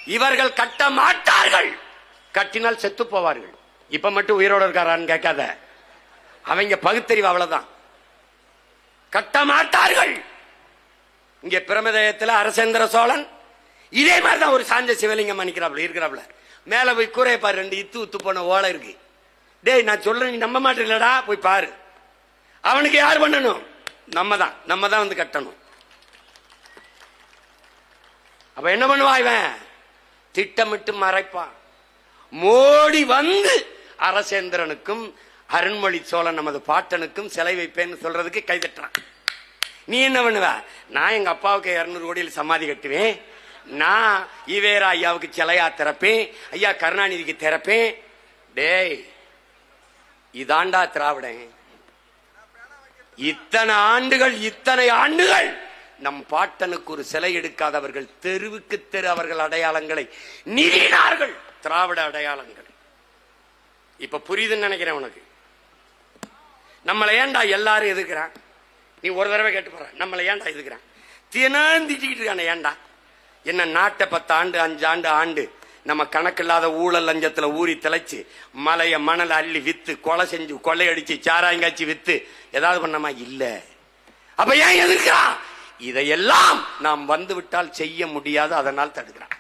இவர்கள் கட்ட மாட்டார்கள், கட்டினால் செத்து போவார்கள். இப்ப மட்டும் உயிரோடு இருக்காரான்னு கேட்காத, அவங்க பகுத்தறிவு அவ்வளவுதான். கட்ட மாட்டார்கள். இங்க பிரமதயத்தில் அரசேந்திர சோழன் இதே மாதிரிதான் ஒரு சாஞ்ச சிவலிங்கம் இருக்கிறாப்ல, மேல போய் கூரைய பாரு, 2 இத்து போன ஓலை இருக்கு. டேய் நான் சொல்றேன், நீ நம்ப மாட்டீங்களடா, போய் பாரு. அவனுக்கு யார் பண்ணணும்? நம்ம தான் வந்து கட்டணும். அப்ப என்ன பண்ணுவா இவன்? திட்டமிட்டு மறைப்பான். மோடி வந்து அரசேந்திரனுக்கும் அருண்மொழி சோழன் நமது பாட்டனுக்கும் சிலை வைப்பேன்னு சொல்றதுக்கு கைதட்டுறான். நீ என்ன பண்ணுவ? நான் எங்க அப்பாவுக்கு 200 கோடியில் சமாதி கட்டுவேன், நான் ஈவேரா ஐயாவுக்கு சிலையா திறப்பேன், ஐயா கருணாநிதிக்கு திறப்பேன். டேய் இதாண்டா திராவிடன். இத்தனை ஆண்டுகள் நம் பாட்டனுக்கு ஒரு சிலை எடுக்காதவர்கள் தெருவுக்கு தெரு அவர்கள் அடையாளங்களை நிறுவினார்கள், திராவிட அடையாளங்கள். இப்ப புரியுதுன்னு நினைக்கிறேன் உனக்கு. நம்மளை ஏண்டா எல்லாரும் எதுக்குறான்? நீ ஒரு தடவை கேட்டு போற, நம்மளை ஏண்டா எதுக்குறான்? தினம் திட்டிக்கிட்டு இருக்கான. ஏண்டா என்ன நாட்டை 10 ஆண்டு 5 ஆண்டு ஆண்டு நம்ம கணக்கில்லாத ஊழல் லஞ்சத்துல ஊறி திளைச்சு மலைய மணல் அள்ளி வித்து கொலை செஞ்சு கொள்ளையடிச்சு சாராயங்காய்ச்சி வித்து ஏதாவது பண்ணமா? இல்ல. அப்ப ஏன் எதிர்க்கிறான்? இதையெல்லாம் நாம் வந்து விட்டால் செய்ய முடியாது, அதனால் தடுக்கிறான்.